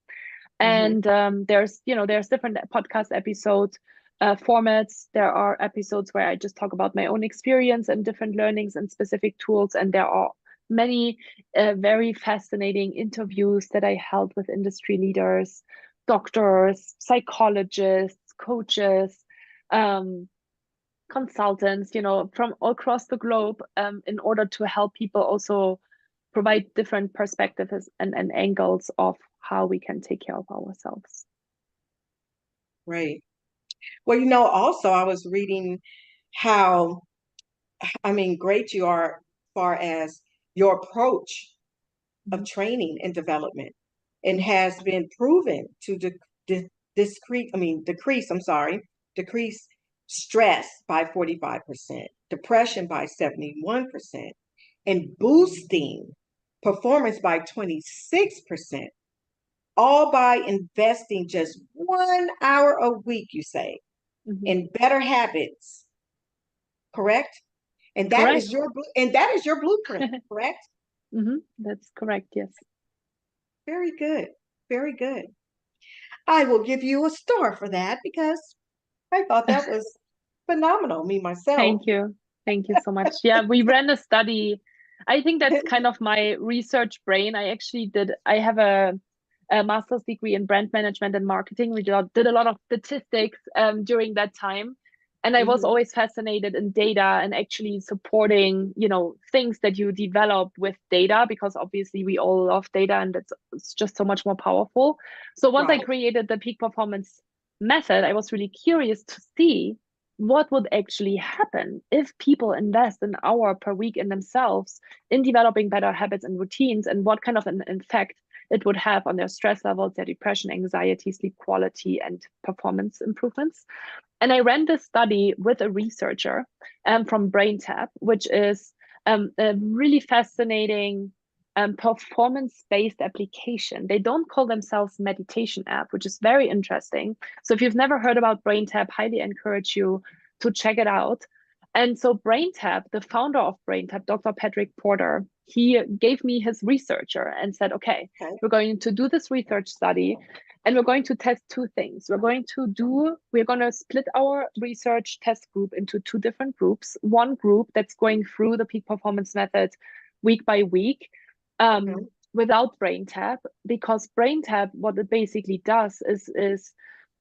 And there's, you know, there's different podcast episode formats. There are episodes where I just talk about my own experience and different learnings and specific tools. And there are many very fascinating interviews that I held with industry leaders, doctors, psychologists, coaches, consultants, you know, from all across the globe, in order to help people also provide different perspectives and angles of how we can take care of ourselves. Great. Well, also I was reading how, great you are as far as your approach of training and development, and has been proven to decrease stress by 45%, depression by 71%, and boosting performance by 26%, all by investing just 1 hour a week, you say, Mm-hmm. in better habits, correct? And that Correct. is your blueprint, correct? Mm-hmm. That's correct. Yes. Very good. Very good. I will give you a star for that because I thought that was phenomenal, me myself. Thank you. Thank you so much. Yeah, we ran a study. I think that's kind of my research brain. I have a master's degree in brand management and marketing. We did a lot of statistics during that time. And I was Mhm. always fascinated in data and actually supporting, you know, things that you develop with data, because obviously we all love data and it's just so much more powerful. So once I Right. created the peak performance method, I was really curious to see what would actually happen if people invest an hour per week in themselves in developing better habits and routines, and what kind of an effect it would have on their stress levels, their depression, anxiety, sleep quality, and performance improvements. And I ran this study with a researcher from BrainTap, which is a really fascinating performance-based application. They don't call themselves meditation app, which is very interesting. So if you've never heard about BrainTap, highly encourage you to check it out. And so BrainTap, the founder of BrainTap, Dr. Patrick Porter, he gave me his researcher and said, okay, Okay. we're going to do this research study and we're going to test two things. We're going to split our research test group into two different groups. One group that's going through the peak performance method week by week, Mhm. without BrainTap, because BrainTap, what it basically does is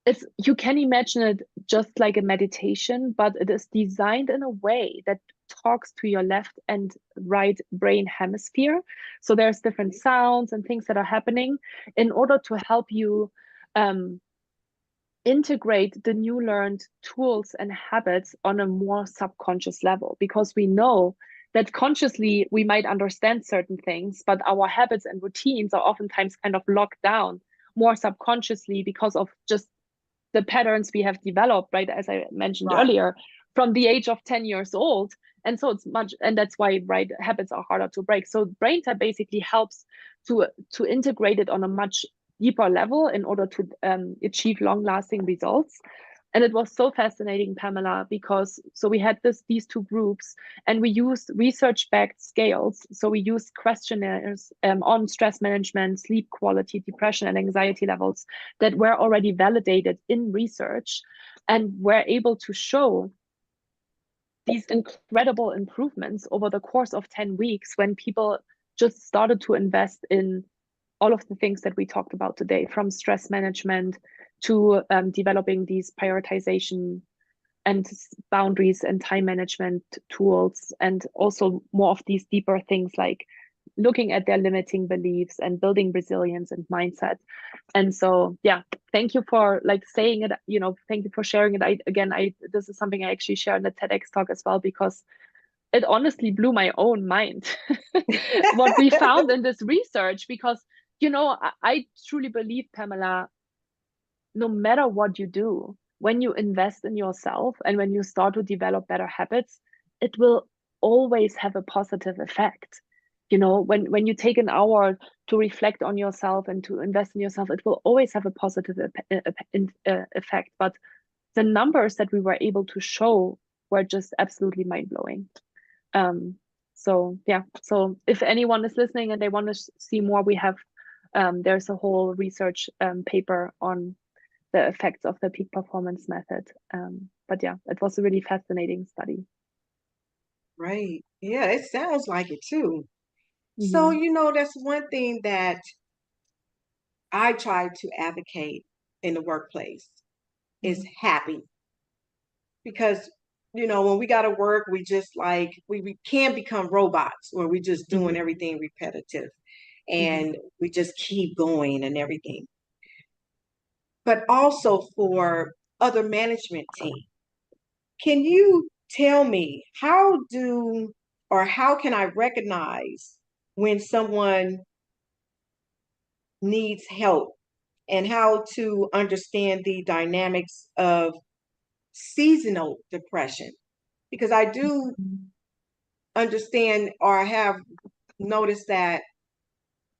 it's, you can imagine it just like a meditation, but it is designed in a way that talks to your left and right brain hemisphere. So there's different sounds and things that are happening in order to help you integrate the new learned tools and habits on a more subconscious level, because we know that consciously we might understand certain things, but our habits and routines are oftentimes kind of locked down more subconsciously because of just the patterns we have developed, right? As I mentioned Right. earlier, from the age of 10 years old. And so it's much, and that's why, right, habits are harder to break. So brain tap basically helps to integrate it on a much deeper level in order to achieve long lasting results. And it was so fascinating, Pamela, because so we had these two groups and we used research-backed scales. So we used questionnaires on stress management, sleep quality, depression, and anxiety levels that were already validated in research and were able to show these incredible improvements over the course of 10 weeks when people just started to invest in all of the things that we talked about today, from stress management to developing these prioritization and boundaries and time management tools, and also more of these deeper things like looking at their limiting beliefs and building resilience and mindset. And so, yeah, thank you for like saying it, thank you for sharing it. This is something I actually share in the TEDx talk as well, because it honestly blew my own mind what we found in this research, because, I truly believe, Pamela, no matter what you do, when you invest in yourself and when you start to develop better habits, it will always have a positive effect. When you take an hour to reflect on yourself and to invest in yourself, it will always have a positive effect. But the numbers that we were able to show were just absolutely mind-blowing. So yeah, so if anyone is listening and they want to see more, we have there's a whole research paper on the effects of the peak performance method. But yeah, it was a really fascinating study. Right. Yeah, it sounds like it too. So, Mm-hmm. that's one thing that I try to advocate in the workplace is happy. Because, when we got to work, we just like, we can become robots where we just doing Mm-hmm. everything repetitive Mm-hmm. and we just keep going and everything. But also for other management team, can you tell me how can I recognize when someone needs help and how to understand the dynamics of seasonal depression? Because I do understand or have noticed that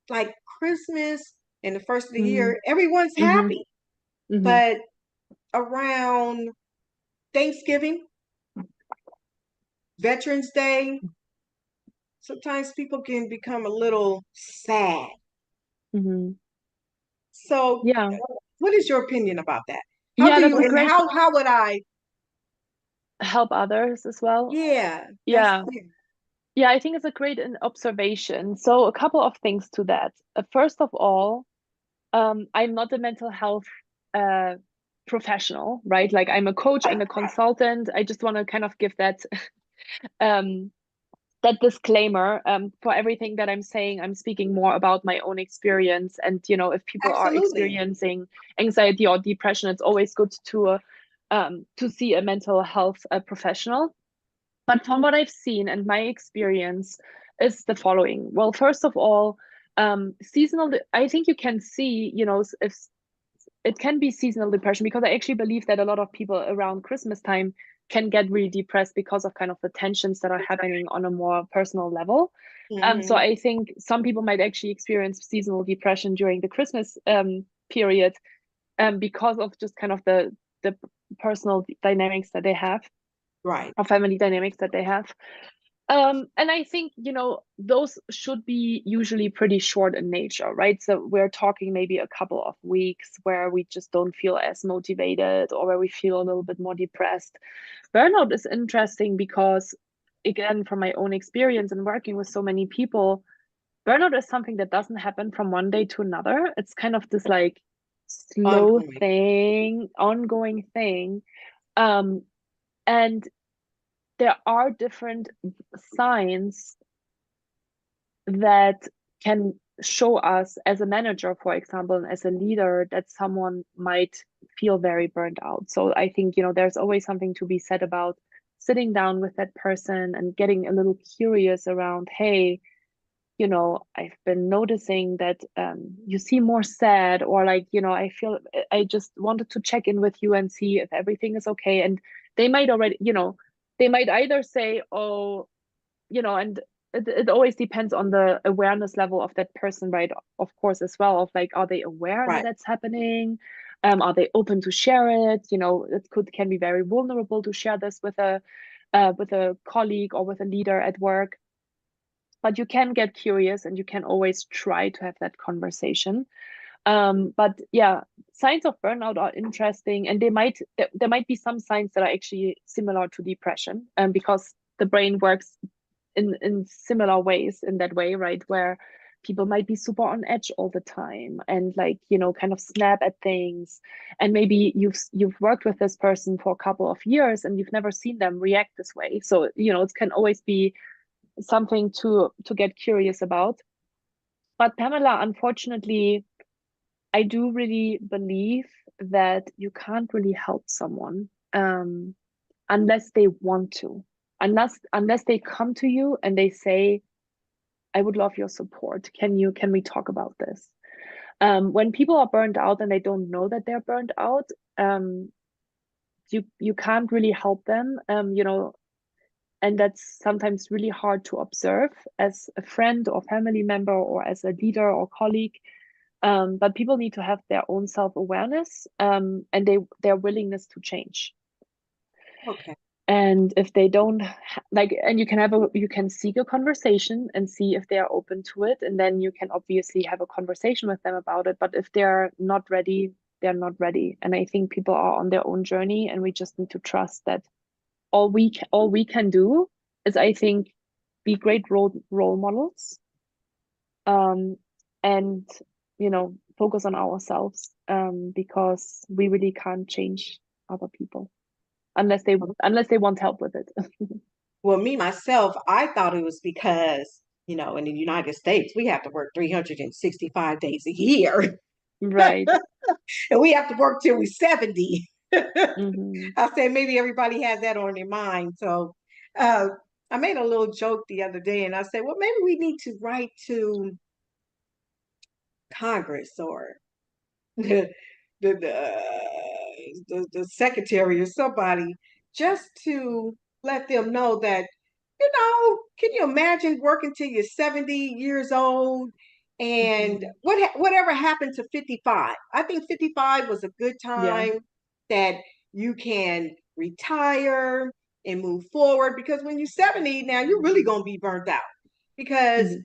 like Christmas and the first of the Mm-hmm. year, everyone's Mm-hmm. happy. Mm-hmm. But around Thanksgiving, Veterans Day, sometimes people can become a little sad. Mm-hmm. So, Yeah. what is your opinion about that? How Yeah, do that's you a and great how would I? help others as well. Yeah, that's Yeah. Yeah, I think it's a great observation. So a couple of things to that. First of all, I'm not a mental health uh, professional, right? Like I'm a coach, I'm a consultant. I just want to kind of give um, that disclaimer. For everything that I'm saying, I'm speaking more about my own experience. And if people are absolutely experiencing anxiety or depression, it's always good to see a mental health professional. But from what I've seen and my experience is the following. Well, first of all, seasonal, I think you can see, if it can be seasonal depression, because I actually believe that a lot of people around Christmas time can get really depressed because of kind of the tensions that are happening on a more personal level. So hmm I think some people might actually experience seasonal depression during the Christmas period because of just kind of the personal dynamics that they have, right. or family dynamics that they have. And I think, those should be usually pretty short in nature, right? So we're talking maybe a couple of weeks where we just don't feel as motivated or where we feel a little bit more depressed. Burnout is interesting because, again, from my own experience and working with so many people, burnout is something that doesn't happen from one day to another. It's kind of this like slow Ongoing. thing, ongoing thing. Um, and there are different signs that can show us as a manager, for example, and as a leader, that someone might feel very burned out. So I think, there's always something to be said about sitting down with that person and getting a little curious around, hey, I've been noticing that you seem more sad, or like, I just wanted to check in with you and see if everything is okay. And they might already, they might either say, oh, and it always depends on the awareness level of that person, right? Of course, as well, of like, are they aware that Right. that's happening? Are they open to share it? Can be very vulnerable to share this with a colleague or with a leader at work. But you can get curious and you can always try to have that conversation. But yeah, signs of burnout are interesting, and there might be some signs that are actually similar to depression, because the brain works in similar ways in that way, right? Where people might be super on edge all the time and like, kind of snap at things. And maybe you've worked with this person for a couple of years and you've never seen them react this way. So, it can always be something to get curious about. But Pamela, unfortunately, I do really believe that you can't really help someone unless they want to, unless they come to you and they say, I would love your support. Can we talk about this? When people are burned out and they don't know that they're burned out, you can't really help them. And that's sometimes really hard to observe as a friend or family member or as a leader or colleague. But people need to have their own self-awareness, and their willingness to change. Okay. And if they don't like, and you can seek a conversation and see if they are open to it, and then you can obviously have a conversation with them about it. But if they're not ready, they're not ready. And I think people are on their own journey, and we just need to trust that all we can do is, I think, be great role models, and focus on ourselves, because we really can't change other people unless they want help with it. Well, me myself, I thought it was because, in the United States, we have to work 365 days a year. Right. And we have to work till we're 70. Hmm. I said maybe everybody has that on their mind. So uh, I made a little joke the other day and I said, well, maybe we need to write to Congress or the, the secretary or somebody just to let them know that, can you imagine working till you're 70 years old? And Hmm. whatever happened to 55? I think 55 was a good Yeah. time that you can retire and move forward, because when you're 70 now, you're really going to be burnt out because, Hmm.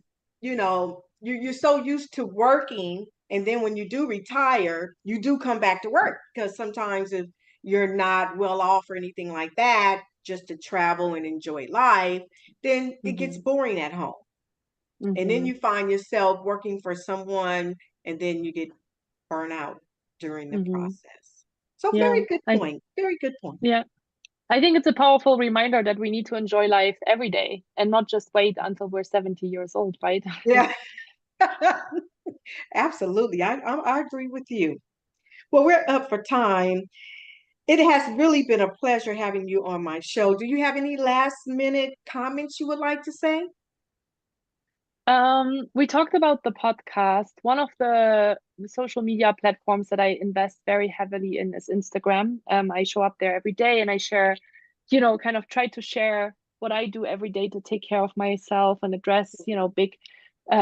you're so used to working. And then when you do retire, you do come back to work, because sometimes if you're not well off or anything like that, just to travel and enjoy life, then it gets Hmm. boring at home. And then Hmm. you find yourself working for someone and then you get burnt out during the Hmm. process. So Yeah. very good I point. Very good point. yeah. I think it's a powerful reminder that we need to enjoy life every day and not just wait until we're 70 years old, right? Yeah, absolutely. I agree with you. Well, we're up for time. It has really been a pleasure having you on my show. Do you have any last minute comments you would like to say? We talked about the podcast. One of the social media platforms that I invest very heavily in is Instagram. I show up there every day and I share, kind of try to share what I do every day to take care of myself and address, big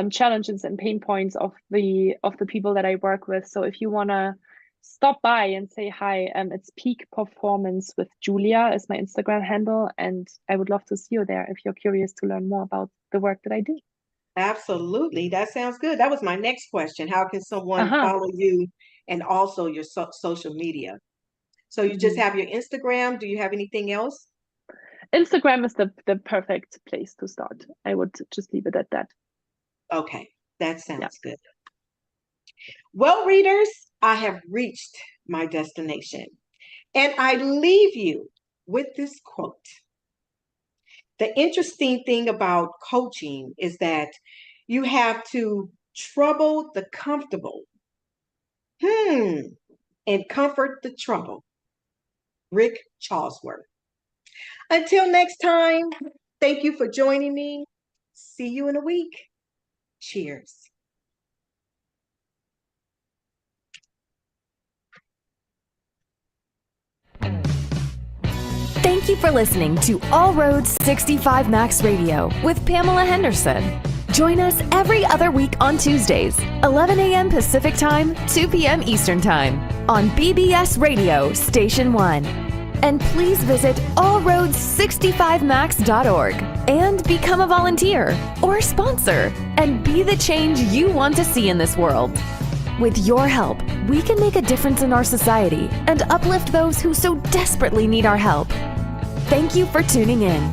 challenges and pain points of the people that I work with. So if you wanna stop by and say hi, it's Peak Performance with Julia is my Instagram handle, and I would love to see you there if you're curious to learn more about the work that I do. Absolutely. That sounds good. That was my next question. How can someone Uh-huh. follow you and also your social media? So you just Mhm. have your Instagram. Do you have anything else? Instagram is the perfect place to start. I would just leave it at that. Okay, that Yeah. sounds good. Well, readers, I have reached my destination and I leave you with this quote. The interesting thing about coaching is that you have to trouble the comfortable, and comfort the troubled. Rick Charlesworth. Until next time, thank you for joining me. See you in a week. Cheers. Thank you for listening to All Roads 65 Max Radio with Pamela Henderson. Join us every other week on Tuesdays, 11 a.m. Pacific Time, 2 p.m. Eastern Time on BBS Radio Station 1. And please visit allroads65max.org and become a volunteer or sponsor and be the change you want to see in this world. With your help, we can make a difference in our society and uplift those who so desperately need our help. Thank you for tuning in.